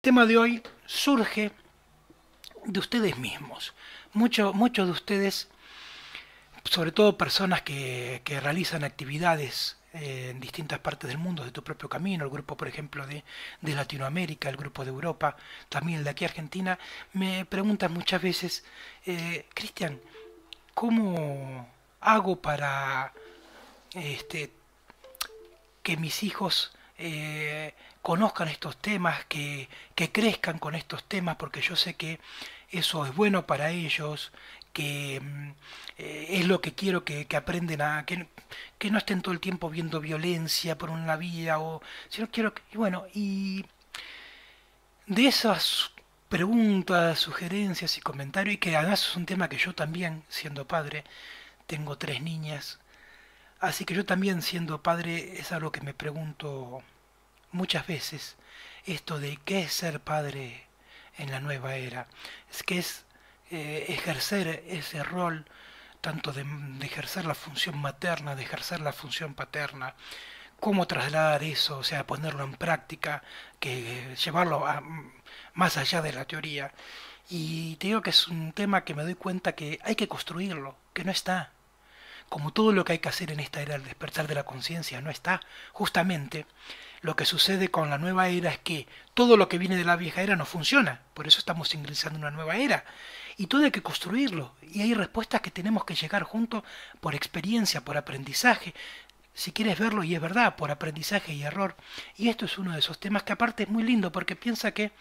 tema de hoy surge de ustedes mismos. Muchos de ustedes, sobre todo personas que realizan actividades en distintas partes del mundo, de tu propio camino, el grupo, por ejemplo, de Latinoamérica, el grupo de Europa, también el de aquí Argentina, me preguntan muchas veces, Cristian, ¿cómo hago para este, que mis hijos conozcan estos temas, que crezcan con estos temas, porque yo sé que eso es bueno para ellos, que es lo que quiero que aprenden que no estén todo el tiempo viendo violencia por una vida, o si no quiero que, y bueno, y de esas preguntas, sugerencias y comentarios, y que además es un tema que yo también, siendo padre, tengo tres niñas, así que yo también siendo padre es algo que me pregunto muchas veces, esto de qué es ser padre en la nueva era. Es que es ejercer ese rol, tanto de ejercer la función materna, de ejercer la función paterna, cómo trasladar eso, o sea, ponerlo en práctica, que llevarlo más allá de la teoría. Y te digo que es un tema que me doy cuenta que hay que construirlo, que no está. Como todo lo que hay que hacer en esta era del despertar de la conciencia no está. Justamente lo que sucede con la nueva era es que todo lo que viene de la vieja era no funciona. Por eso estamos ingresando en una nueva era. Y todo hay que construirlo. Y hay respuestas que tenemos que llegar juntos por experiencia, por aprendizaje. Si quieres verlo, y es verdad, por aprendizaje y error. Y esto es uno de esos temas que aparte es muy lindo porque piensa que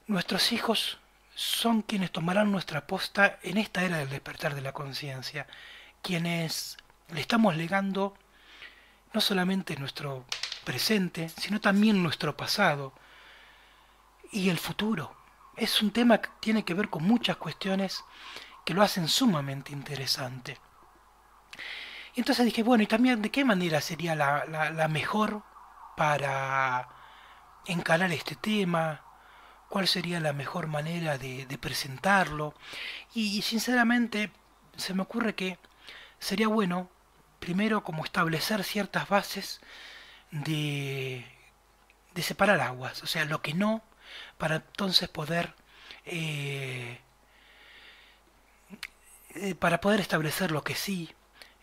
nuestros hijos son quienes tomarán nuestra posta en esta era del despertar de la conciencia, quienes le estamos legando no solamente nuestro presente, sino también nuestro pasado y el futuro. Es un tema que tiene que ver con muchas cuestiones que lo hacen sumamente interesante. Y entonces dije, bueno, y también de qué manera sería la mejor para encarar este tema, cuál sería la mejor manera de presentarlo. Y sinceramente se me ocurre que sería bueno, primero, como establecer ciertas bases de, de separar aguas, o sea, lo que no, para entonces poder, eh, para poder establecer lo que sí,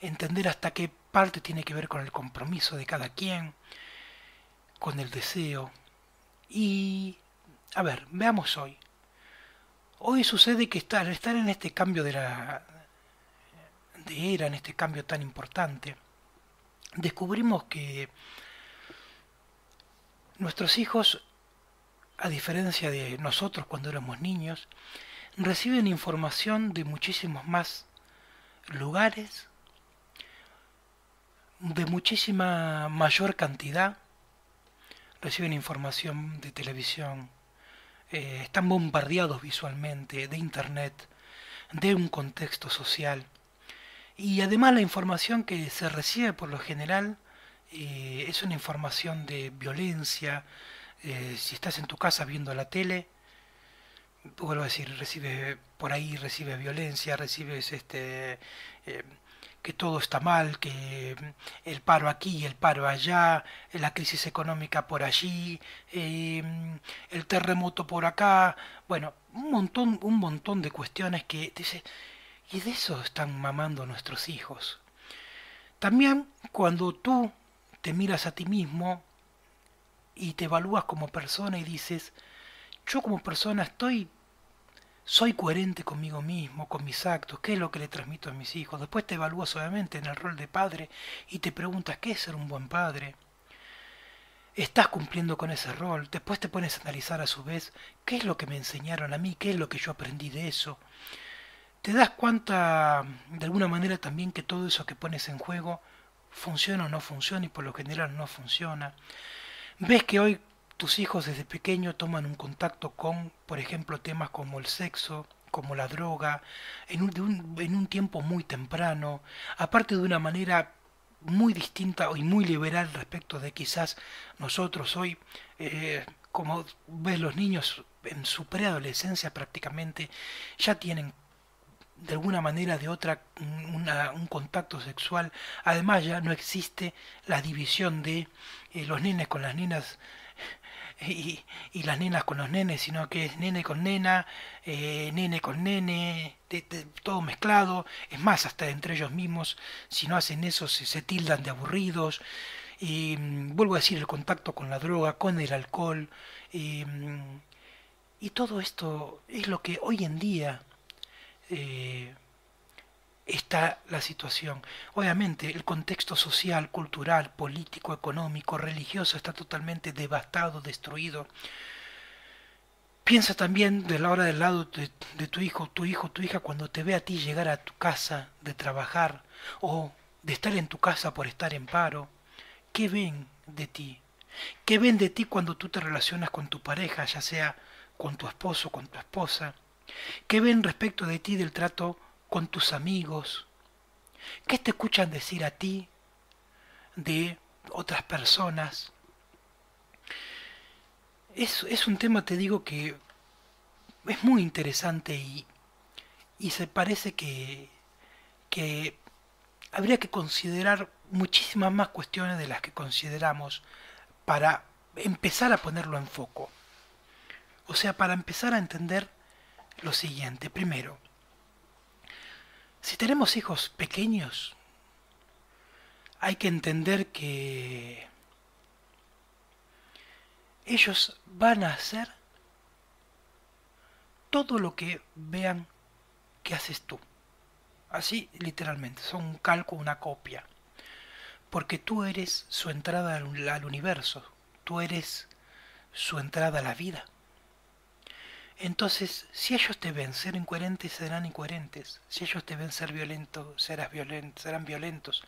entender hasta qué parte tiene que ver con el compromiso de cada quien, con el deseo. Y, a ver, veamos hoy. Hoy sucede que al estar en este cambio de era, en este cambio tan importante, descubrimos que nuestros hijos, a diferencia de nosotros cuando éramos niños, reciben información de muchísimos más lugares, de muchísima mayor cantidad, reciben información de televisión, están bombardeados visualmente, de internet, de un contexto social. Y además la información que se recibe por lo general es una información de violencia. Si estás en tu casa viendo la tele, vuelvo a decir, recibe por ahí, recibe violencia, recibes eh, que todo está mal, que el paro aquí, el paro allá, la crisis económica por allí, el terremoto por acá, bueno, un montón de cuestiones que dice, y de eso están mamando nuestros hijos. También cuando tú te miras a ti mismo y te evalúas como persona y dices, yo como persona soy coherente conmigo mismo, con mis actos, qué es lo que le transmito a mis hijos. Después te evalúas obviamente en el rol de padre y te preguntas qué es ser un buen padre. Estás cumpliendo con ese rol. Después te pones a analizar a su vez qué es lo que me enseñaron a mí, qué es lo que yo aprendí de eso. Te das cuenta de alguna manera también que todo eso que pones en juego funciona o no funciona y por lo general no funciona. Ves que hoy tus hijos desde pequeño toman un contacto con, por ejemplo, temas como el sexo, como la droga, en un tiempo muy temprano, aparte de una manera muy distinta y muy liberal respecto de quizás nosotros hoy, como ves los niños en su preadolescencia prácticamente ya tienen de alguna manera de otra un contacto sexual. Además ya no existe la división de los nenes con las nenas y las nenas con los nenes, sino que es nene con nena, nene con nene, todo mezclado. Es más, hasta entre ellos mismos, si no hacen eso, se tildan de aburridos. Y vuelvo a decir, el contacto con la droga, con el alcohol. Y, y todo esto es lo que hoy en día eh, está la situación. Obviamente el contexto social, cultural, político, económico, religioso está totalmente devastado, destruido. Piensa también de la hora del lado de tu hija cuando te ve a ti llegar a tu casa de trabajar o de estar en tu casa por estar en paro. ¿Qué ven de ti? ¿Qué ven de ti cuando tú te relacionas con tu pareja, ya sea con tu esposo o con tu esposa? ¿Qué ven respecto de ti del trato con tus amigos? ¿Qué te escuchan decir a ti de otras personas? Es un tema, te digo, que es muy interesante y se parece que habría que considerar muchísimas más cuestiones de las que consideramos para empezar a ponerlo en foco. O sea, para empezar a entender lo siguiente. Primero, si tenemos hijos pequeños, hay que entender que ellos van a hacer todo lo que vean que haces tú. Así literalmente, son un calco, una copia. Porque tú eres su entrada al universo, tú eres su entrada a la vida. Entonces, si ellos te ven ser incoherentes, serán incoherentes. Si ellos te ven ser violento, serán violentos.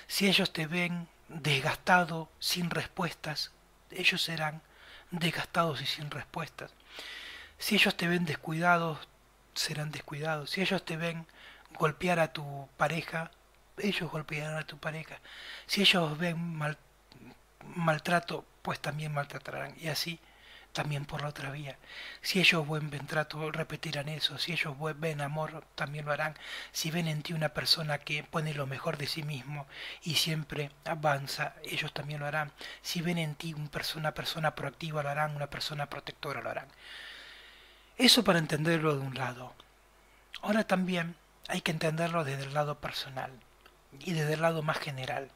Si ellos te ven desgastado, sin respuestas, ellos serán desgastados y sin respuestas. Si ellos te ven descuidados, serán descuidados. Si ellos te ven golpear a tu pareja, ellos golpearán a tu pareja. Si ellos ven maltrato, pues también maltratarán. Y así también por la otra vía. Si ellos ven trato, repetirán eso. Si ellos ven amor, también lo harán. Si ven en ti una persona que pone lo mejor de sí mismo y siempre avanza, ellos también lo harán. Si ven en ti una persona proactiva, lo harán. Una persona protectora, lo harán. Eso para entenderlo de un lado. Ahora también hay que entenderlo desde el lado personal y desde el lado más general.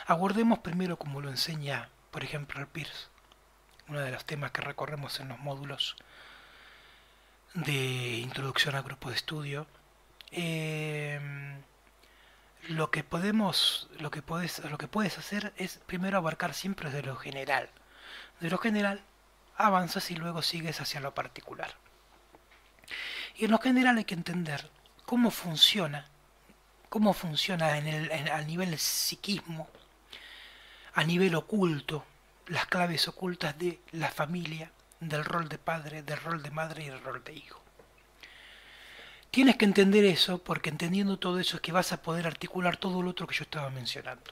Abordemos primero como lo enseña, por ejemplo, el Peirce, uno de los temas que recorremos en los módulos de introducción al grupo de estudio. Eh, lo que puedes hacer es primero abarcar siempre de lo general. De lo general avanzas y luego sigues hacia lo particular. Y en lo general hay que entender cómo funciona al nivel del psiquismo, a nivel oculto, las claves ocultas de la familia, del rol de padre, del rol de madre y del rol de hijo. Tienes que entender eso porque entendiendo todo eso es que vas a poder articular todo lo otro que yo estaba mencionando.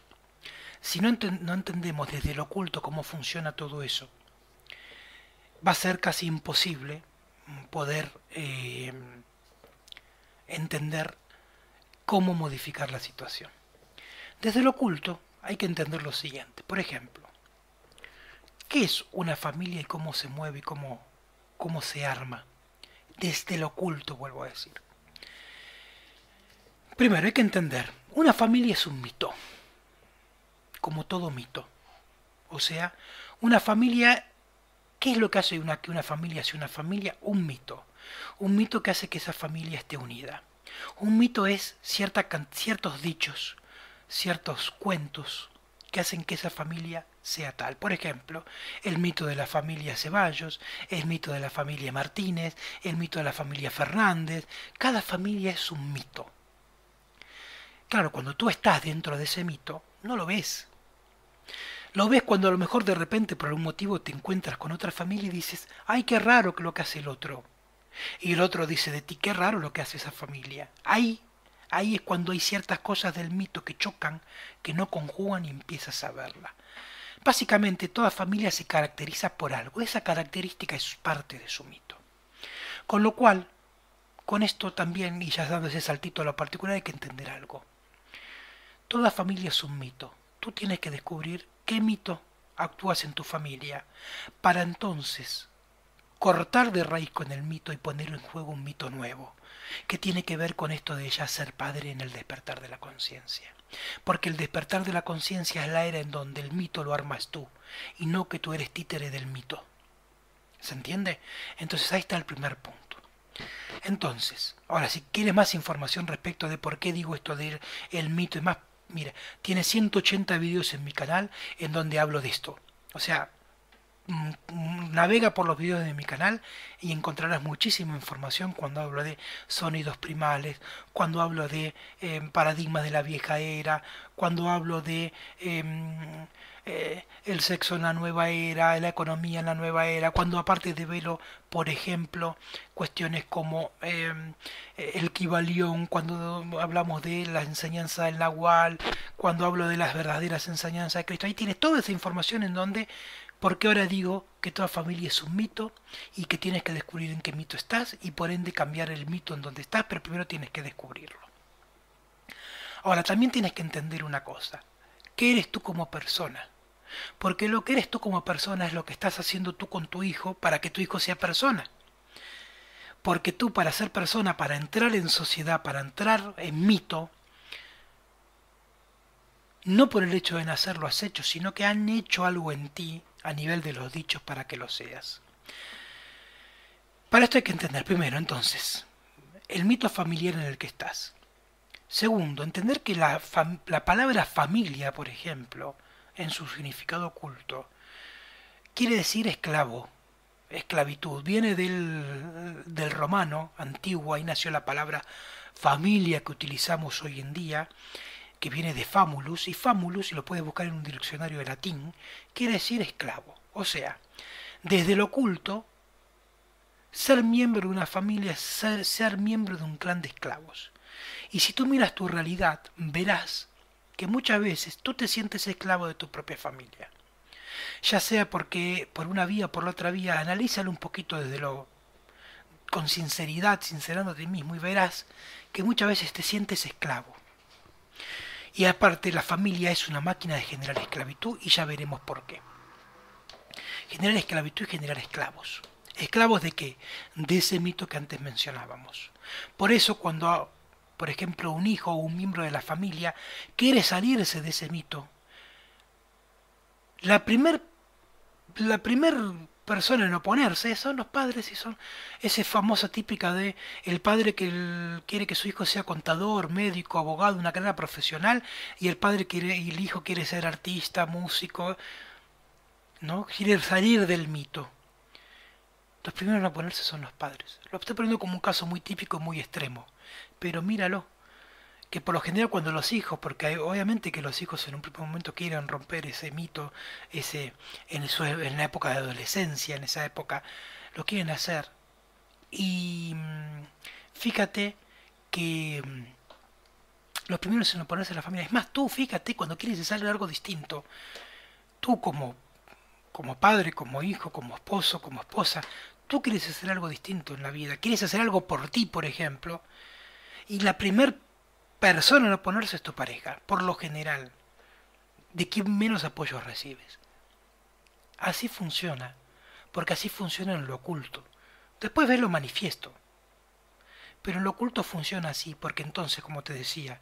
Si no entendemos desde lo oculto cómo funciona todo eso, va a ser casi imposible poder entender cómo modificar la situación. Desde lo oculto hay que entender lo siguiente. Por ejemplo, ¿qué es una familia y cómo se mueve y cómo se arma? Desde lo oculto, vuelvo a decir. Primero hay que entender, una familia es un mito, como todo mito. O sea, una familia, ¿qué es lo que hace que una familia sea una familia? Un mito. Un mito que hace que esa familia esté unida. Un mito es ciertos dichos, ciertos cuentos que hacen que esa familia sea tal. Por ejemplo, el mito de la familia Ceballos, el mito de la familia Martínez, el mito de la familia Fernández. Cada familia es un mito. Claro, cuando tú estás dentro de ese mito, no lo ves. Lo ves cuando a lo mejor de repente por algún motivo te encuentras con otra familia y dices, ay, qué raro que lo que hace el otro. Y el otro dice de ti, qué raro lo que hace esa familia. Ahí es cuando hay ciertas cosas del mito que chocan, que no conjugan y empiezas a verla. Básicamente toda familia se caracteriza por algo. Esa característica es parte de su mito. Con lo cual, con esto también, y ya dando ese saltito a lo particular, hay que entender algo. Toda familia es un mito. Tú tienes que descubrir qué mito actúas en tu familia, para entonces cortar de raíz con el mito y poner en juego un mito nuevo, que tiene que ver con esto de ya ser padre en el despertar de la conciencia. Porque el despertar de la conciencia es la era en donde el mito lo armas tú, y no que tú eres títere del mito. ¿Se entiende? Entonces ahí está el primer punto. Entonces, ahora si quieres más información respecto de por qué digo esto de el mito y más, mira, tiene 180 videos en mi canal en donde hablo de esto. O sea, navega por los videos de mi canal y encontrarás muchísima información cuando hablo de sonidos primales, cuando hablo de paradigmas de la vieja era, cuando hablo de el sexo en la nueva era, la economía en la nueva era, cuando aparte develo, por ejemplo, cuestiones como el Kibalión, cuando hablamos de la enseñanza del Nahual, cuando hablo de las verdaderas enseñanzas de Cristo. Ahí tienes toda esa información en donde, porque ahora digo que toda familia es un mito y que tienes que descubrir en qué mito estás y por ende cambiar el mito en donde estás, pero primero tienes que descubrirlo. Ahora, también tienes que entender una cosa. ¿Qué eres tú como persona? Porque lo que eres tú como persona es lo que estás haciendo tú con tu hijo para que tu hijo sea persona. Porque tú para ser persona, para entrar en sociedad, para entrar en mito, no por el hecho de nacer lo has hecho, sino que han hecho algo en ti a nivel de los dichos para que lo seas. Para esto hay que entender primero, entonces, el mito familiar en el que estás. Segundo, entender que la palabra familia, por ejemplo, en su significado oculto, quiere decir esclavo, esclavitud. Viene del romano antiguo, ahí nació la palabra familia que utilizamos hoy en día, que viene de famulus, y famulus, si lo puedes buscar en un diccionario de latín, quiere decir esclavo. O sea, desde lo oculto, ser miembro de una familia es ser miembro de un clan de esclavos. Y si tú miras tu realidad, verás que muchas veces tú te sientes esclavo de tu propia familia. Ya sea porque por una vía o por la otra vía, analízalo un poquito con sinceridad, sincerándote a ti mismo, y verás que muchas veces te sientes esclavo. Y aparte la familia es una máquina de generar esclavitud y ya veremos por qué. Generar esclavitud y generar esclavos. ¿Esclavos de qué? De ese mito que antes mencionábamos. Por eso cuando, por ejemplo, un hijo o un miembro de la familia quiere salirse de ese mito, la primer persona en oponerse son los padres y son esa famosa típica de el padre que quiere que su hijo sea contador, médico, abogado, una carrera profesional y y el hijo quiere ser artista, músico, ¿no? Quiere salir del mito. Los primeros en oponerse son los padres. Lo estoy poniendo como un caso muy típico, muy extremo, pero míralo. Que por lo general cuando los hijos, porque obviamente que los hijos en un primer momento quieren romper ese mito, en la época de adolescencia, en esa época, lo quieren hacer. Y fíjate que los primeros en oponerse a la familia, es más, tú fíjate cuando quieres hacer algo distinto, tú como padre, como hijo, como esposo, como esposa, tú quieres hacer algo distinto en la vida, quieres hacer algo por ti, por ejemplo, y la primer persona en oponerse es tu pareja, por lo general, de quien menos apoyo recibes. Así funciona, porque así funciona en lo oculto. Después ves lo manifiesto, pero en lo oculto funciona así, porque entonces, como te decía,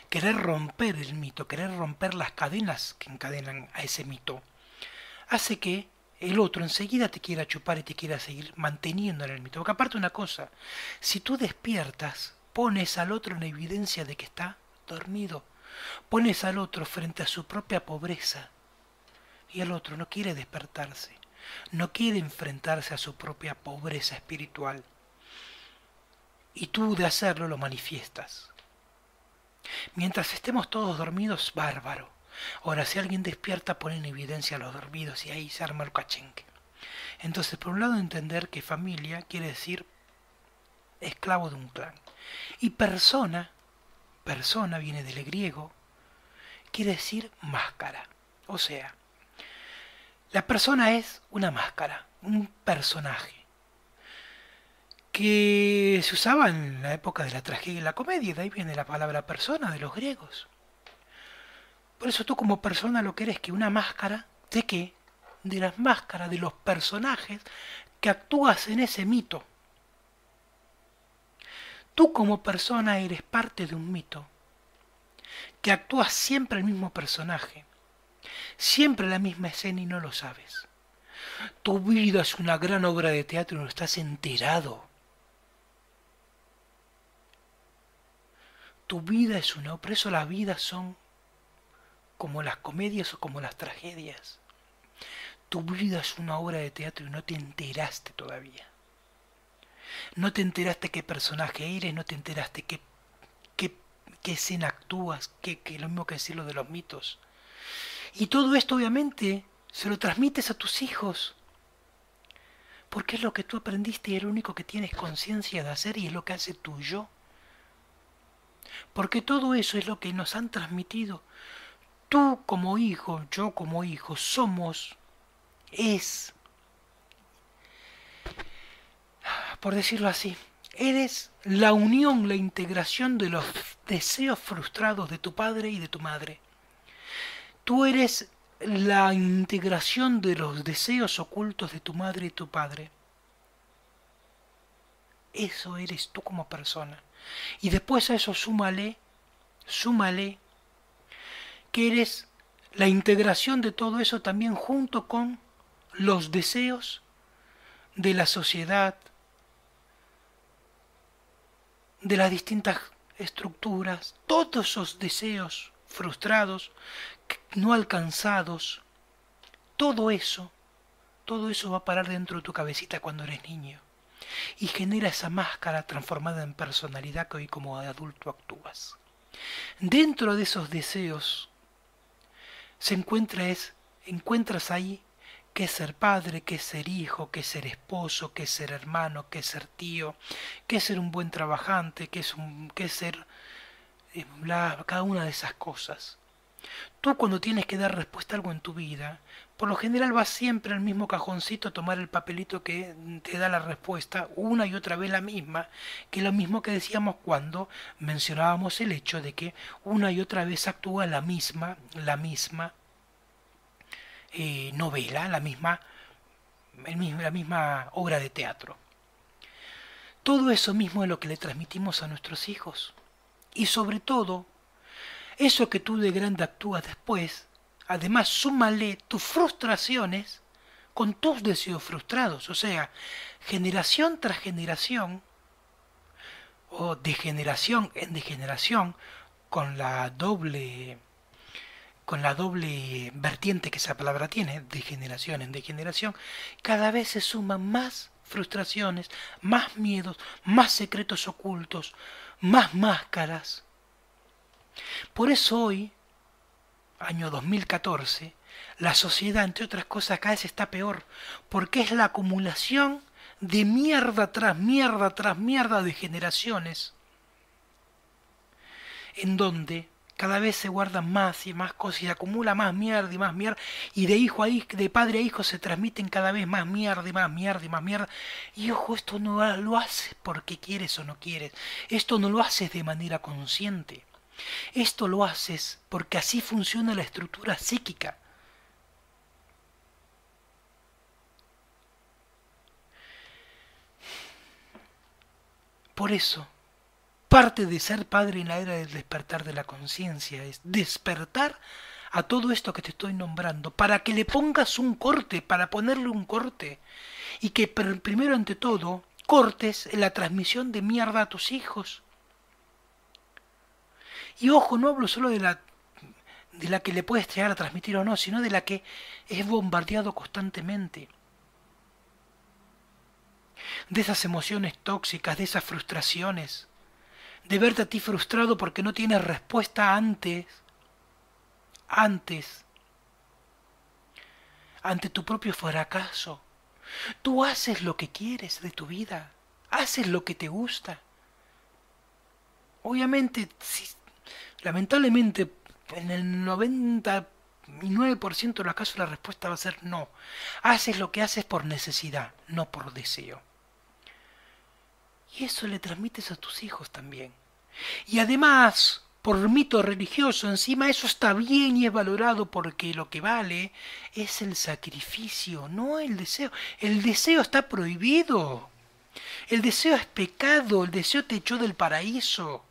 querer romper el mito, querer romper las cadenas que encadenan a ese mito, hace que el otro enseguida te quiera chupar y te quiera seguir manteniendo en el mito. Porque aparte una cosa, si tú despiertas, pones al otro en evidencia de que está dormido. Pones al otro frente a su propia pobreza. Y el otro no quiere despertarse. No quiere enfrentarse a su propia pobreza espiritual. Y tú de hacerlo lo manifiestas. Mientras estemos todos dormidos, bárbaro. Ahora, si alguien despierta, pone en evidencia a los dormidos y ahí se arma el cachenque. Entonces, por un lado, entender que familia quiere decir esclavo de un clan. Y persona viene del griego, quiere decir máscara. O sea, la persona es una máscara, un personaje, que se usaba en la época de la tragedia y la comedia, de ahí viene la palabra persona de los griegos. Por eso tú como persona lo que eres que una máscara, ¿de qué? de las máscaras, de los personajes que actúas en ese mito. Tú como persona eres parte de un mito, que actúas siempre el mismo personaje, siempre la misma escena y no lo sabes. Tu vida es una gran obra de teatro y no estás enterado. Tu vida es una... Por eso las vidas son como las comedias o como las tragedias. Tu vida es una obra de teatro y no te enteraste todavía. No te enteraste qué personaje eres, no te enteraste qué escena actúas, que lo mismo que decir lo de los mitos. Y todo esto obviamente se lo transmites a tus hijos. Porque es lo que tú aprendiste y es lo único que tienes conciencia de hacer y es lo que hace tu yo. Porque todo eso es lo que nos han transmitido. Tú como hijo, yo como hijo, somos, por decirlo así, eres la unión, la integración de los deseos frustrados de tu padre y de tu madre. Tú eres la integración de los deseos ocultos de tu madre y tu padre. Eso eres tú como persona. Y después a eso súmale que eres la integración de todo eso también junto con los deseos de la sociedad, de las distintas estructuras, todos esos deseos frustrados, no alcanzados, todo eso va a parar dentro de tu cabecita cuando eres niño y genera esa máscara transformada en personalidad que hoy como adulto actúas. Dentro de esos deseos encuentras ahí qué es ser padre, qué es ser hijo, qué es ser esposo, qué es ser hermano, qué es ser tío, qué es ser un buen trabajante, qué es ser cada una de esas cosas. Tú cuando tienes que dar respuesta a algo en tu vida, por lo general vas siempre al mismo cajoncito a tomar el papelito que te da la respuesta, una y otra vez la misma, que es lo mismo que decíamos cuando mencionábamos el hecho de que una y otra vez actúa la misma novela, la misma obra de teatro. Todo eso mismo es lo que le transmitimos a nuestros hijos. Y sobre todo, eso que tú de grande actúas después, además súmale tus frustraciones con tus deseos frustrados. O sea, generación tras generación, o de generación en degeneración, con la doble vertiente que esa palabra tiene, de generación en degeneración, cada vez se suman más frustraciones, más miedos, más secretos ocultos, más máscaras. Por eso hoy, año 2014, la sociedad, entre otras cosas, cada vez está peor, porque es la acumulación de mierda tras mierda tras mierda de generaciones, en donde cada vez se guardan más y más cosas y se acumula más mierda, y de hijo a hijo, de padre a hijo se transmiten cada vez más mierda y más mierda y más mierda. Y ojo, esto no lo haces porque quieres o no quieres, esto no lo haces de manera consciente. Esto lo haces porque así funciona la estructura psíquica. Por eso, parte de ser padre en la era del despertar de la conciencia es despertar a todo esto que te estoy nombrando, para que le pongas un corte, para ponerle un corte, y que primero ante todo cortes la transmisión de mierda a tus hijos. Y ojo, no hablo solo de la que le puedes llegar a transmitir o no, sino de la que es bombardeado constantemente. De esas emociones tóxicas, de esas frustraciones, de verte a ti frustrado porque no tienes respuesta ante tu propio fracaso. Tú haces lo que quieres de tu vida, haces lo que te gusta. Obviamente, lamentablemente, en el 99% de los casos la respuesta va a ser no. Haces lo que haces por necesidad, no por deseo. Y eso le transmites a tus hijos también. Y además, por mito religioso. Encima eso está bien y es valorado porque lo que vale es el sacrificio, no el deseo. El deseo está prohibido. El deseo es pecado, el deseo te echó del paraíso.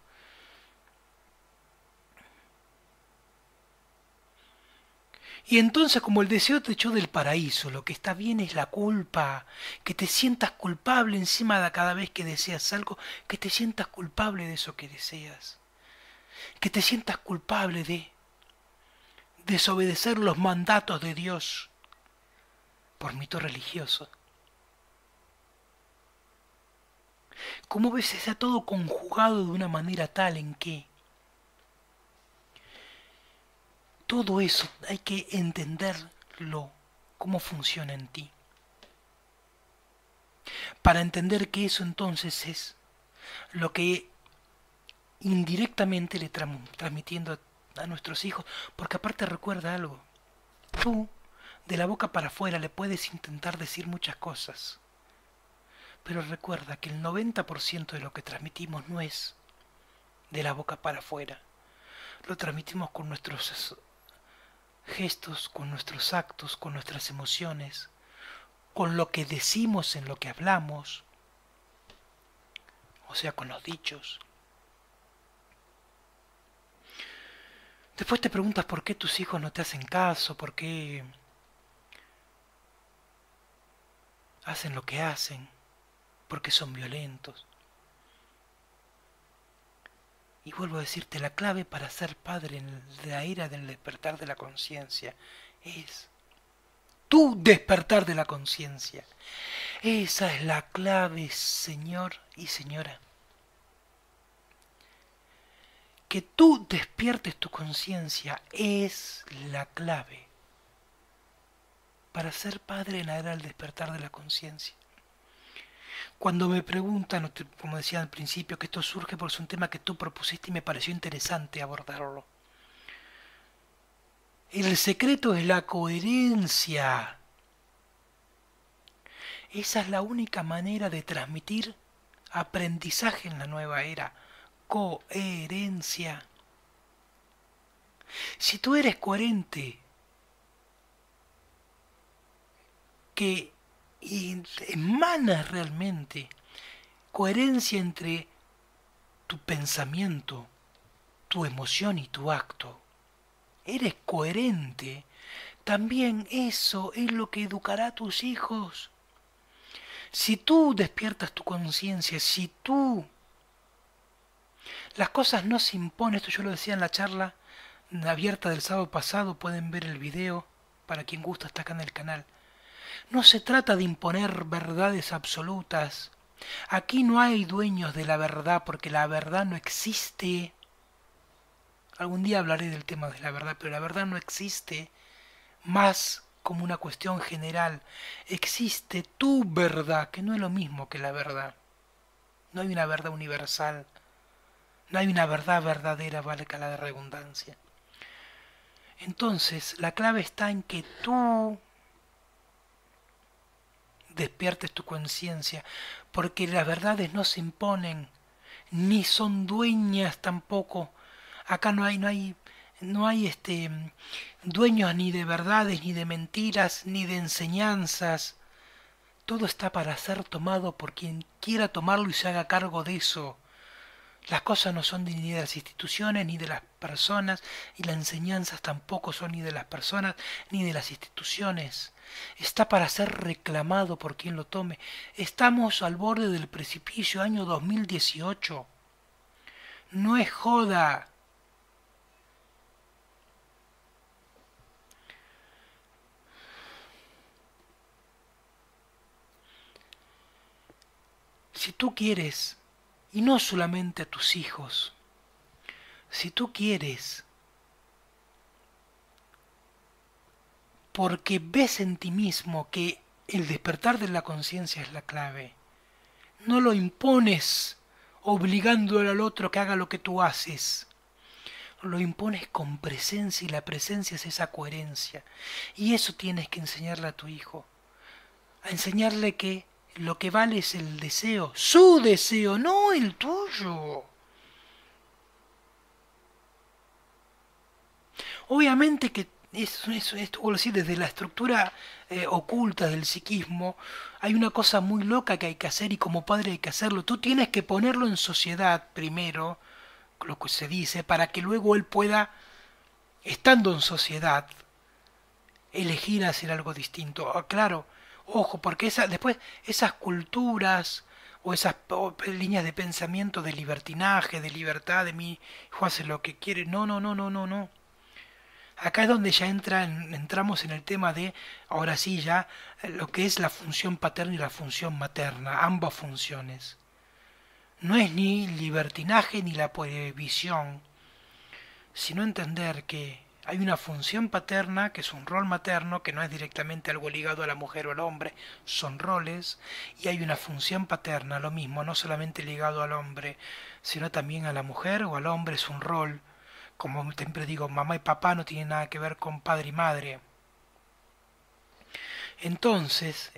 Y entonces como el deseo te echó del paraíso, lo que está bien es la culpa, que te sientas culpable encima de cada vez que deseas algo, que te sientas culpable de eso que deseas, que te sientas culpable de desobedecer los mandatos de Dios por mito religioso. Como ves, está todo conjugado de una manera tal en que todo eso hay que entenderlo, cómo funciona en ti. Para entender que eso entonces es lo que indirectamente le transmitiendo a nuestros hijos. Porque aparte recuerda algo. Tú, de la boca para afuera, le puedes intentar decir muchas cosas. Pero recuerda que el 90% de lo que transmitimos no es de la boca para afuera. Lo transmitimos con nuestros gestos, con nuestros actos, con nuestras emociones, con lo que decimos en lo que hablamos, o sea, con los dichos. Después te preguntas por qué tus hijos no te hacen caso, por qué hacen lo que hacen, por qué son violentos. Y vuelvo a decirte, la clave para ser padre en la era del despertar de la conciencia es tu despertar de la conciencia. Esa es la clave, señor y señora. Que tú despiertes tu conciencia es la clave para ser padre en la era del despertar de la conciencia. Cuando me preguntan, como decía al principio, que esto surge porque es un tema que tú propusiste y me pareció interesante abordarlo. El secreto es la coherencia. Esa es la única manera de transmitir aprendizaje en la nueva era. Coherencia. Si tú eres coherente, que emanas realmente coherencia entre tu pensamiento, tu emoción y tu acto, eres coherente, también eso es lo que educará a tus hijos. Si tú despiertas tu conciencia, si tú... Las cosas no se imponen, esto yo lo decía en la charla abierta del sábado pasado, pueden ver el video, para quien gusta está acá en el canal. No se trata de imponer verdades absolutas. Aquí no hay dueños de la verdad porque la verdad no existe. Algún día hablaré del tema de la verdad, pero la verdad no existe más como una cuestión general. Existe tu verdad, que no es lo mismo que la verdad. No hay una verdad universal. No hay una verdad verdadera, valga la redundancia. Entonces, la clave está en que tú despiertes tu conciencia, porque las verdades no se imponen, ni son dueñas tampoco. Acá no hay dueños ni de verdades, ni de mentiras, ni de enseñanzas. Todo está para ser tomado por quien quiera tomarlo y se haga cargo de eso. Las cosas no son ni de las instituciones ni de las personas, y las enseñanzas tampoco son ni de las personas ni de las instituciones. Está para ser reclamado por quien lo tome. Estamos al borde del precipicio, año 2018. No es joda. Si tú quieres, y no solamente a tus hijos, si tú quieres, porque ves en ti mismo que el despertar de la conciencia es la clave, no lo impones obligándole al otro que haga lo que tú haces. Lo impones con presencia, y la presencia es esa coherencia. Y eso tienes que enseñarle a tu hijo. A enseñarle que lo que vale es el deseo, su deseo, no el tuyo. Obviamente que esto vuelvo a decir, desde la estructura oculta del psiquismo, hay una cosa muy loca que hay que hacer y como padre hay que hacerlo. Tú tienes que ponerlo en sociedad primero, lo que se dice, para que luego él pueda, estando en sociedad, elegir hacer algo distinto. Ah, claro, ojo, porque después esas culturas o esas líneas de pensamiento de libertinaje, de libertad, de mi hijo hace lo que quiere. No, no, no, no, no, no. Acá es donde ya entramos en el tema de, ahora sí, ya lo que es la función paterna y la función materna, ambas funciones. No es ni libertinaje ni la prohibición, sino entender que hay una función paterna, que es un rol materno, que no es directamente algo ligado a la mujer o al hombre, son roles, y hay una función paterna, lo mismo, no solamente ligado al hombre, sino también a la mujer o al hombre, es un rol. Como siempre digo, mamá y papá no tienen nada que ver con padre y madre. Entonces,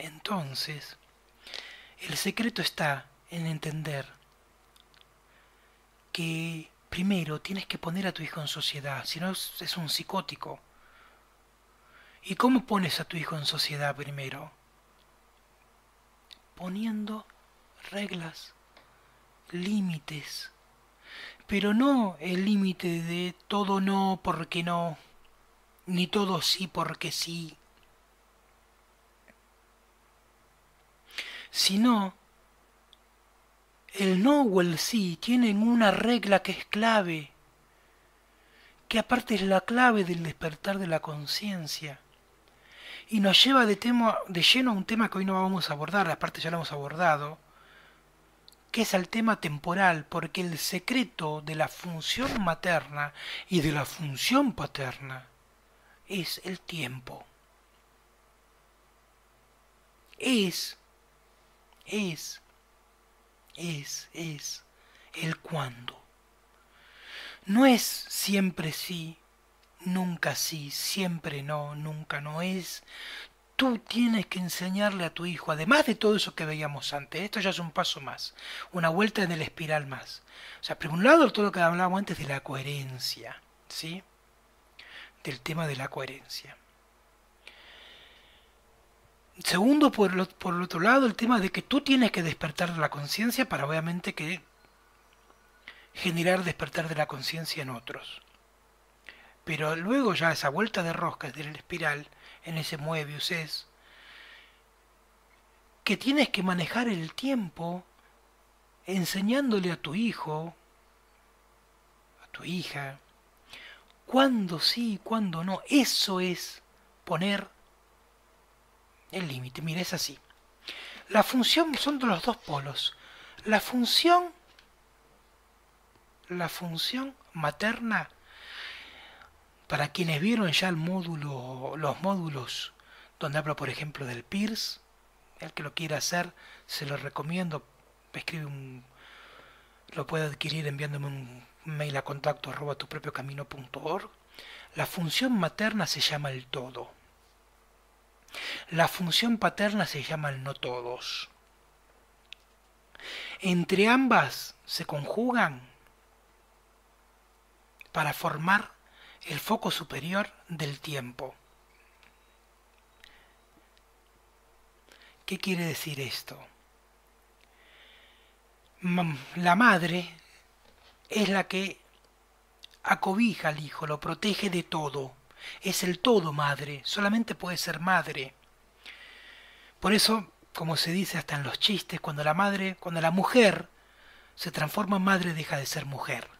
el secreto está en entender que primero tienes que poner a tu hijo en sociedad, si no es un psicótico. ¿Y cómo pones a tu hijo en sociedad primero? Poniendo reglas, límites, pero no el límite de todo no porque no, ni todo sí porque sí, sino el no o el sí tienen una regla que es clave, que aparte es la clave del despertar de la conciencia. Y nos lleva de lleno a un tema que hoy no vamos a abordar, aparte ya lo hemos abordado, que es el tema temporal, porque el secreto de la función materna y de la función paterna es el tiempo. Es, es, es el cuándo. No es siempre sí, nunca sí, siempre no, nunca no es. Tú tienes que enseñarle a tu hijo, además de todo eso que veíamos antes, esto ya es un paso más, una vuelta en el espiral más. O sea, por un lado todo lo que hablábamos antes de la coherencia, ¿sí? Del tema de la coherencia. Segundo, por el otro lado, el tema de que tú tienes que despertar la conciencia para obviamente que generar despertar de la conciencia en otros. Pero luego ya esa vuelta de rosca del espiral, en ese Moebius es que tienes que manejar el tiempo enseñándole a tu hijo, a tu hija, cuándo sí y cuándo no. Eso es poner el límite. Mira, es así. La función son de los dos polos. La función, la función materna, para quienes vieron ya el módulo, los módulos donde hablo, por ejemplo, del PIRS, el que lo quiera hacer, se lo recomiendo. Lo puede adquirir enviándome un mail a contacto arroba tupropiocamino.org. La función materna se llama el todo. La función paterna se llama el no todos. Entre ambas se conjugan para formar el foco superior del tiempo. ¿Qué quiere decir esto? La madre es la que acobija al hijo, lo protege de todo. Es el todo madre, solamente puede ser madre. Por eso, como se dice hasta en los chistes, cuando la mujer se transforma en madre, deja de ser mujer.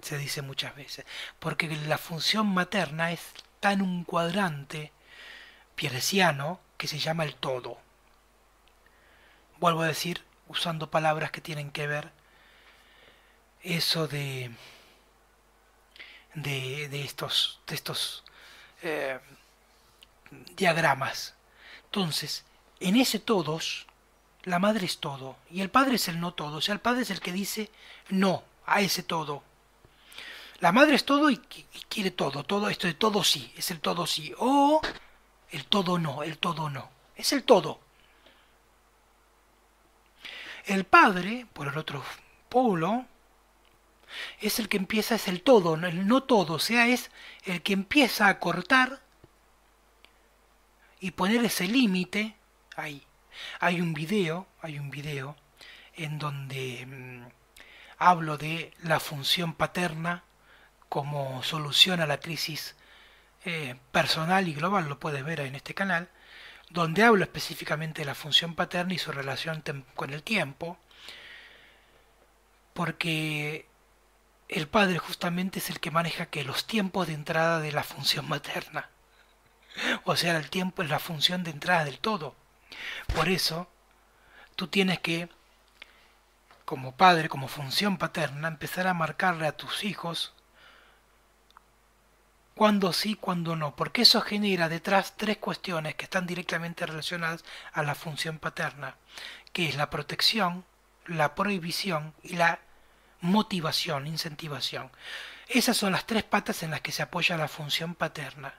Se dice muchas veces. Porque la función materna está en un cuadrante pieresiano que se llama el todo. Vuelvo a decir, usando palabras que tienen que ver eso de estos diagramas. Entonces, en ese todos, la madre es todo y el padre es el no todo. O sea, el padre es el que dice no a ese todo. La madre es todo y quiere todo. Todo esto de todo sí, es el todo sí. O el todo no, el todo no. Es el todo. El padre, por el otro polo, Es el que empieza, es el todo, el no todo, o sea, es el que empieza a cortar y poner ese límite ahí. Hay un video en donde hablo de la función paterna como solución a la crisis personal y global, lo puedes ver en este canal, donde hablo específicamente de la función paterna y su relación con el tiempo, porque el padre justamente es el que maneja que los tiempos de entrada de la función materna, o sea, el tiempo es la función de entrada del todo. Por eso, tú tienes que, como padre, como función paterna, empezar a marcarle a tus hijos cuándo sí, cuándo no, porque eso genera detrás tres cuestiones que están directamente relacionadas a la función paterna, que es la protección, la prohibición y la motivación, incentivación. Esas son las tres patas en las que se apoya la función paterna.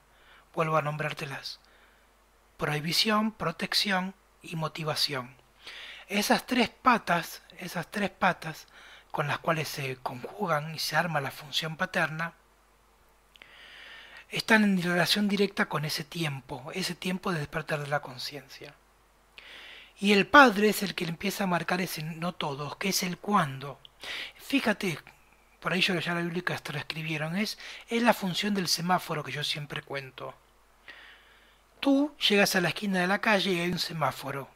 Vuelvo a nombrártelas. Prohibición, protección y motivación. Esas tres patas con las cuales se conjugan y se arma la función paterna, están en relación directa con ese tiempo de despertar de la conciencia. Y el padre es el que le empieza a marcar ese no todo, que es el cuándo. Fíjate, por ahí yo ya la Biblia esto lo escribieron, es la función del semáforo que yo siempre cuento. Tú llegas a la esquina de la calle y hay un semáforo.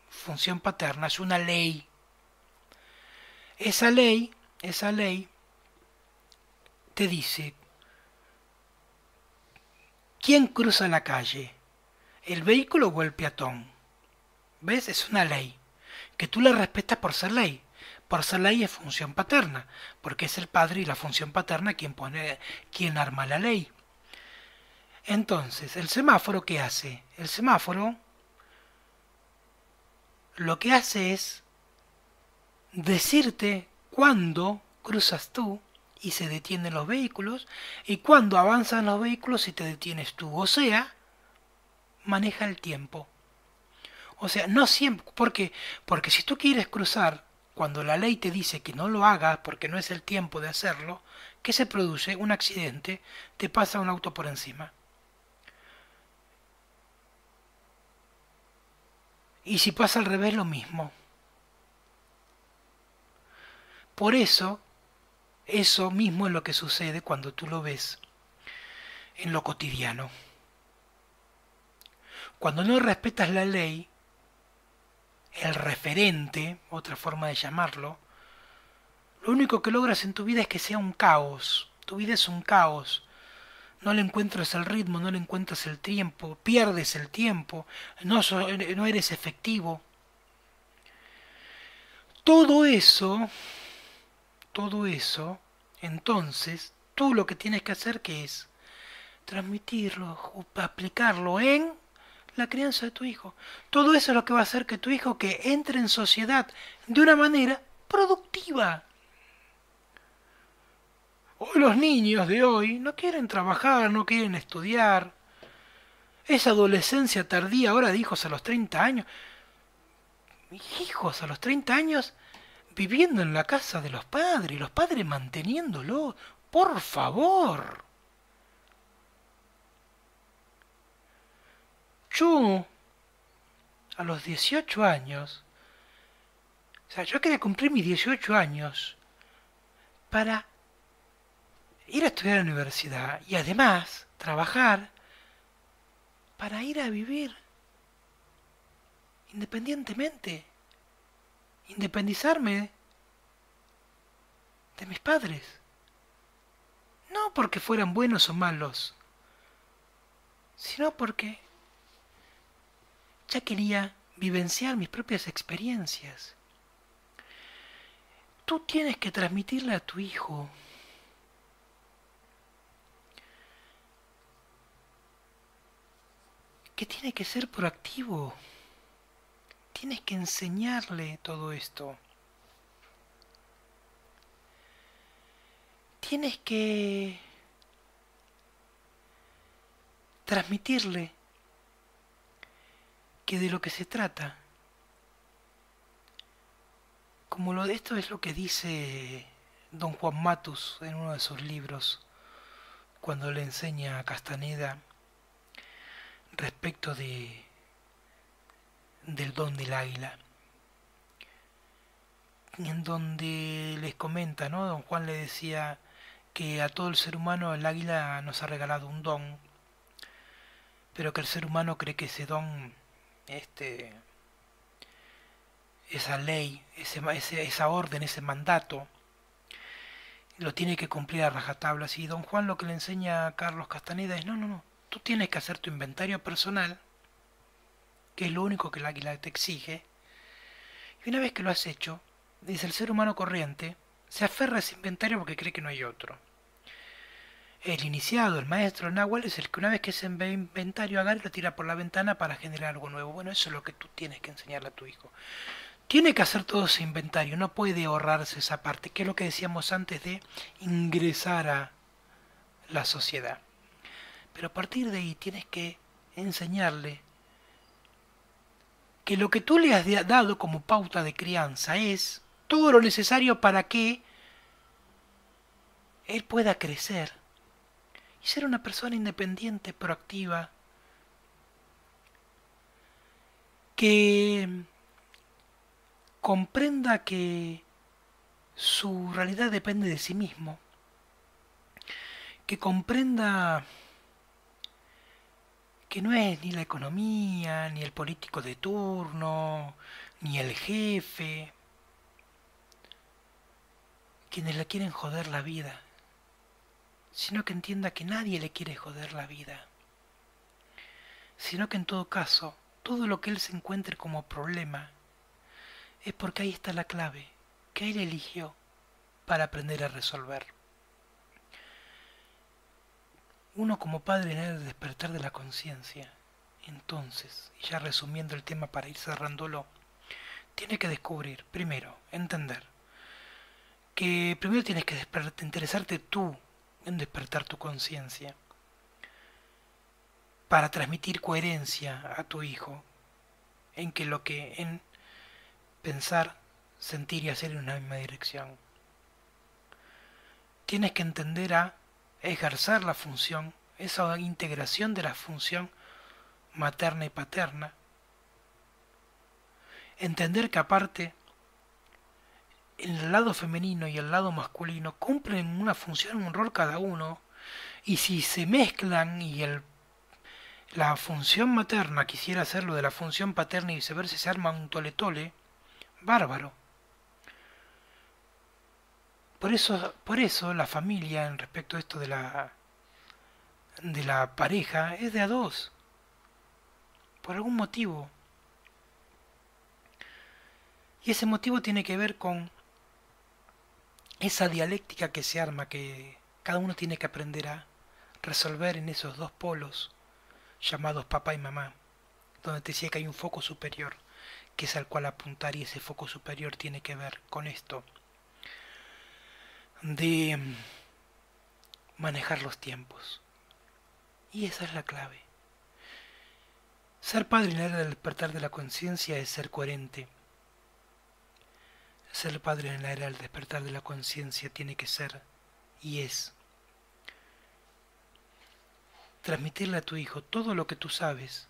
Función paterna, es una ley. Esa ley te dice, ¿quién cruza la calle? ¿El vehículo o el peatón? ¿Ves? Es una ley. Que tú la respetas por ser ley. Por ser ley es función paterna, porque es el padre y la función paterna quien arma la ley. Entonces, ¿el semáforo qué hace? El semáforo lo que hace es decirte cuándo cruzas tú y se detienen los vehículos y cuándo avanzan los vehículos y te detienes tú. O sea, maneja el tiempo. O sea, no siempre, porque si tú quieres cruzar cuando la ley te dice que no lo hagas porque no es el tiempo de hacerlo, ¿qué se produce? Un accidente, te pasa un auto por encima. Y si pasa al revés, lo mismo. Por eso mismo es lo que sucede cuando tú lo ves en lo cotidiano. Cuando no respetas la ley, el referente, otra forma de llamarlo, lo único que logras en tu vida es que sea un caos. Tu vida es un caos. No le encuentras el ritmo, no le encuentras el tiempo, pierdes el tiempo, no eres efectivo. Todo eso, todo eso, entonces, tú lo que tienes que hacer que es transmitirlo, aplicarlo en la crianza de tu hijo. Todo eso es lo que va a hacer que tu hijo que entre en sociedad de una manera productiva. Hoy los niños de hoy no quieren trabajar, no quieren estudiar. Esa adolescencia tardía ahora de hijos a los 30 años. Hijos a los 30 años viviendo en la casa de los padres y los padres manteniéndolo. Por favor. Yo, a los 18 años, o sea, yo quería cumplir mis 18 años para ir a estudiar a la universidad y además trabajar para ir a vivir independientemente, independizarme de mis padres. No porque fueran buenos o malos, sino porque ya quería vivenciar mis propias experiencias. Tú tienes que transmitirle a tu hijo que tiene que ser proactivo. Tienes que enseñarle todo esto. Tienes que transmitirle que de lo que se trata, como lo de esto es lo que dice don Juan Matus en uno de sus libros, cuando le enseña a Castaneda respecto del don del águila, en donde les comenta, ¿no? Don Juan le decía que a todo el ser humano el águila nos ha regalado un don, pero que el ser humano cree que ese don, este, esa ley, esa orden, ese mandato, lo tiene que cumplir a rajatablas. Y don Juan lo que le enseña a Carlos Castaneda es, no, no, no, tú tienes que hacer tu inventario personal, que es lo único que el águila te exige, y una vez que lo has hecho, dice el ser humano corriente, se aferra a ese inventario porque cree que no hay otro. El iniciado, el maestro, el náhuatl, es el que una vez que ese inventario agarra y lo tira por la ventana para generar algo nuevo. Bueno, eso es lo que tú tienes que enseñarle a tu hijo. Tiene que hacer todo ese inventario, no puede ahorrarse esa parte, que es lo que decíamos antes de ingresar a la sociedad. Pero a partir de ahí tienes que enseñarle que lo que tú le has dado como pauta de crianza es todo lo necesario para que él pueda crecer y ser una persona independiente, proactiva, que comprenda que su realidad depende de sí mismo, que comprenda que no es ni la economía, ni el político de turno, ni el jefe, quienes le quieren joder la vida, sino que entienda que nadie le quiere joder la vida, sino que en todo caso, todo lo que él se encuentre como problema es porque ahí está la clave que él eligió para aprender a resolver. Uno como padre en el despertar de la conciencia, entonces, y ya resumiendo el tema para ir cerrándolo, tiene que descubrir, primero, entender, que primero tienes que interesarte tú en despertar tu conciencia, para transmitir coherencia a tu hijo, en pensar, sentir y hacer en una misma dirección. Tienes que entender a ejercer la función, esa integración de la función materna y paterna. Entender que aparte el lado femenino y el lado masculino cumplen una función, un rol cada uno, y si se mezclan y la función materna quisiera hacerlo de la función paterna y viceversa, se arma un tole-tole, bárbaro. Por eso la familia, en respecto a esto de la pareja, es de a dos, por algún motivo. Y ese motivo tiene que ver con esa dialéctica que se arma, que cada uno tiene que aprender a resolver en esos dos polos llamados papá y mamá, donde te decía que hay un foco superior, que es al cual apuntar, y ese foco superior tiene que ver con esto de manejar los tiempos. Y esa es la clave. Ser padre en la era del despertar de la conciencia es ser coherente. Ser padre en la era del despertar de la conciencia tiene que ser y es transmitirle a tu hijo todo lo que tú sabes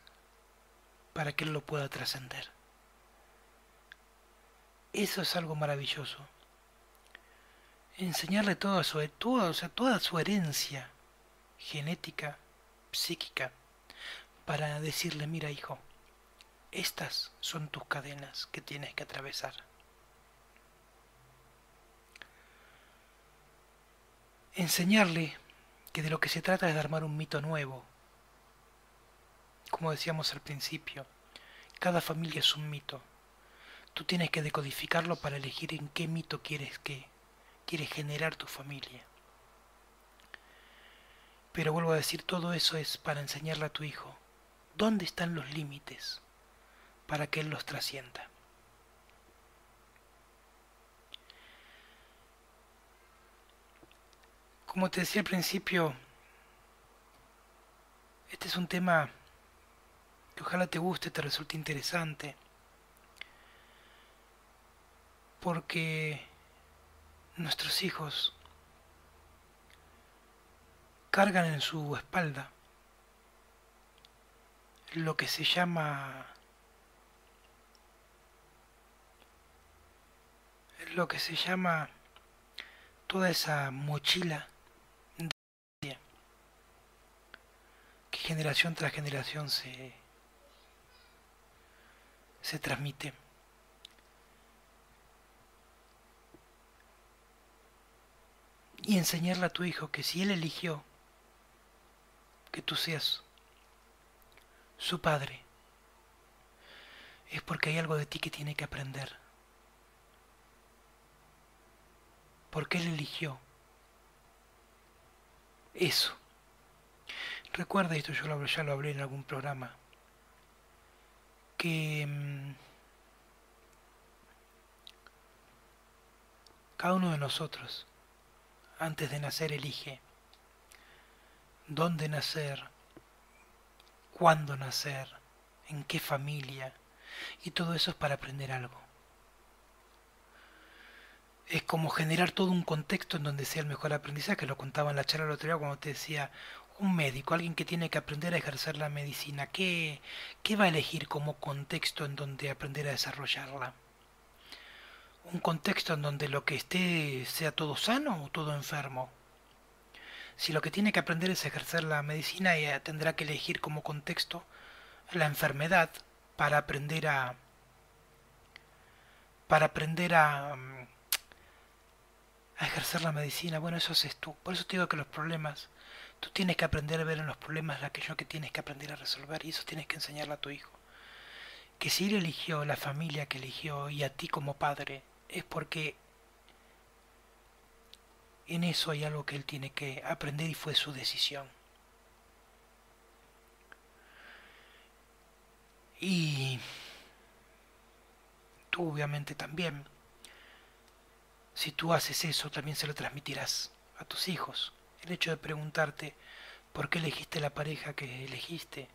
para que él lo pueda trascender. Eso es algo maravilloso. Enseñarle toda su herencia genética, psíquica, para decirle, mira hijo, estas son tus cadenas que tienes que atravesar. Enseñarle que de lo que se trata es de armar un mito nuevo. Como decíamos al principio, cada familia es un mito. Tú tienes que decodificarlo para elegir en qué mito quieres generar tu familia. Pero vuelvo a decir, todo eso es para enseñarle a tu hijo dónde están los límites para que él los trascienda. Como te decía al principio, este es un tema que ojalá te guste, te resulte interesante, porque Nuestros hijos cargan en su espalda lo que se llama toda esa mochila que generación tras generación se transmite. Y enseñarle a tu hijo que si él eligió que tú seas su padre, es porque hay algo de ti que tiene que aprender. Porque él eligió eso. Recuerda esto, ya lo hablé en algún programa, que cada uno de nosotros, antes de nacer, elige dónde nacer, cuándo nacer, en qué familia, y todo eso es para aprender algo. Es como generar todo un contexto en donde sea el mejor aprendizaje. Lo contaba en la charla el otro día cuando te decía, un médico, alguien que tiene que aprender a ejercer la medicina, ¿qué va a elegir como contexto en donde aprender a desarrollarla? ¿Un contexto en donde lo que esté sea todo sano o todo enfermo? Si lo que tiene que aprender es ejercer la medicina, tendrá que elegir como contexto la enfermedad para aprender a ejercer la medicina. Bueno, eso haces tú. Por eso te digo que los problemas, tú tienes que aprender a ver en los problemas aquello que tienes que aprender a resolver, y eso tienes que enseñarle a tu hijo. Que si él eligió la familia que eligió y a ti como padre, es porque en eso hay algo que él tiene que aprender y fue su decisión. Y tú obviamente también, si tú haces eso, también se lo transmitirás a tus hijos. El hecho de preguntarte por qué elegiste la pareja que elegiste,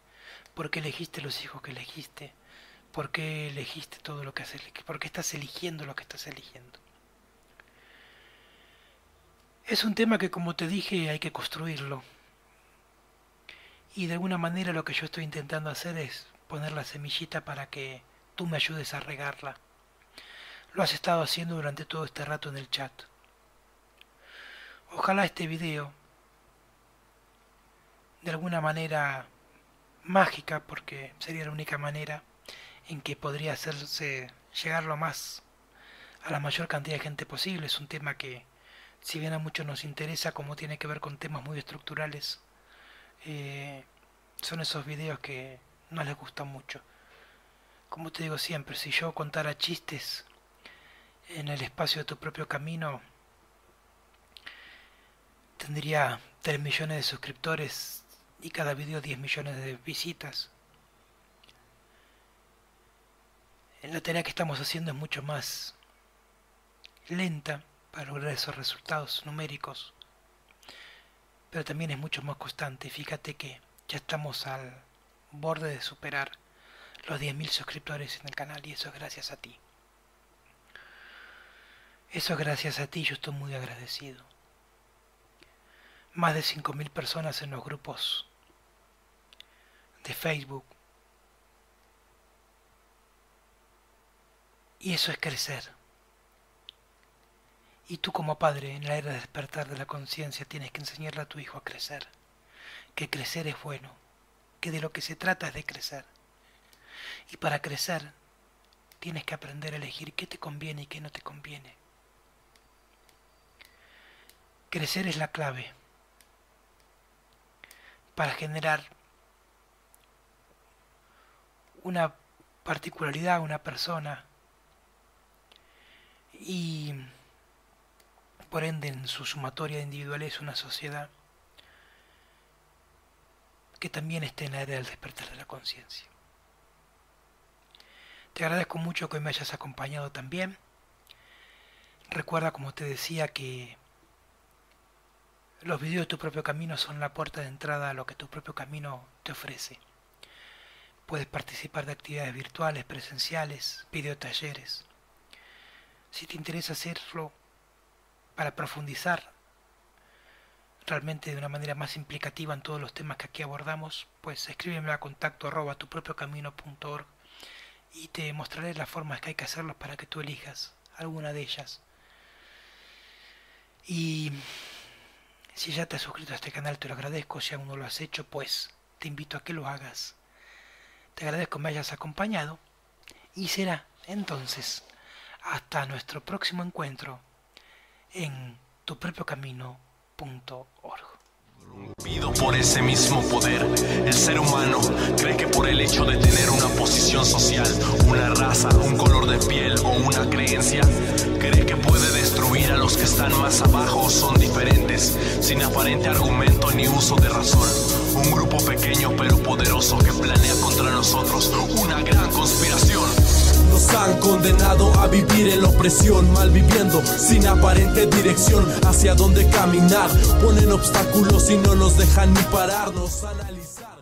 por qué elegiste los hijos que elegiste, por qué elegiste todo lo que haces, por qué estás eligiendo lo que estás eligiendo. Es un tema que, como te dije, hay que construirlo. Y de alguna manera lo que yo estoy intentando hacer es poner la semillita para que tú me ayudes a regarla. Lo has estado haciendo durante todo este rato en el chat. Ojalá este video, de alguna manera mágica, porque sería la única manera en que podría hacerse llegar lo más a la mayor cantidad de gente posible. Es un tema que, si bien a muchos nos interesa, como tiene que ver con temas muy estructurales, son esos videos que no les gustan mucho. Como te digo siempre, si yo contara chistes en el espacio de tu propio camino, tendría 3 millones de suscriptores y cada video 10 millones de visitas. La tarea que estamos haciendo es mucho más lenta para lograr esos resultados numéricos, pero también es mucho más constante. Fíjate que ya estamos al borde de superar los 10.000 suscriptores en el canal, y eso es gracias a ti. Eso es gracias a ti, yo estoy muy agradecido. Más de 5.000 personas en los grupos de Facebook. Y eso es crecer. Y tú como padre, en la era de despertar de la conciencia, tienes que enseñarle a tu hijo a crecer. Que crecer es bueno. Que de lo que se trata es de crecer. Y para crecer, tienes que aprender a elegir qué te conviene y qué no te conviene. Crecer es la clave para generar una particularidad, una persona, y por ende en su sumatoria individual es una sociedad que también esté en la era del despertar de la conciencia. Te agradezco mucho que me hayas acompañado también. Recuerda, como te decía, que los videos de tu propio camino son la puerta de entrada a lo que tu propio camino te ofrece. Puedes participar de actividades virtuales, presenciales, videotalleres. Si te interesa hacerlo, para profundizar realmente de una manera más implicativa en todos los temas que aquí abordamos, pues escríbeme a contacto@tupropiocamino.org y te mostraré las formas que hay que hacerlos para que tú elijas alguna de ellas. Y si ya te has suscrito a este canal te lo agradezco, si aún no lo has hecho pues te invito a que lo hagas. Te agradezco que me hayas acompañado y será entonces hasta nuestro próximo encuentro en tupropiocamino.org. Corrompido por ese mismo poder, el ser humano cree que por el hecho de tener una posición social, una raza, un color de piel o una creencia, cree que puede destruir a los que están más abajo o son diferentes, sin aparente argumento ni uso de razón. Un grupo pequeño pero poderoso que planea contra nosotros una gran conspiración. Nos han condenado a vivir en la opresión, malviviendo sin aparente dirección hacia dónde caminar. Ponen obstáculos y no nos dejan ni pararnos a analizar.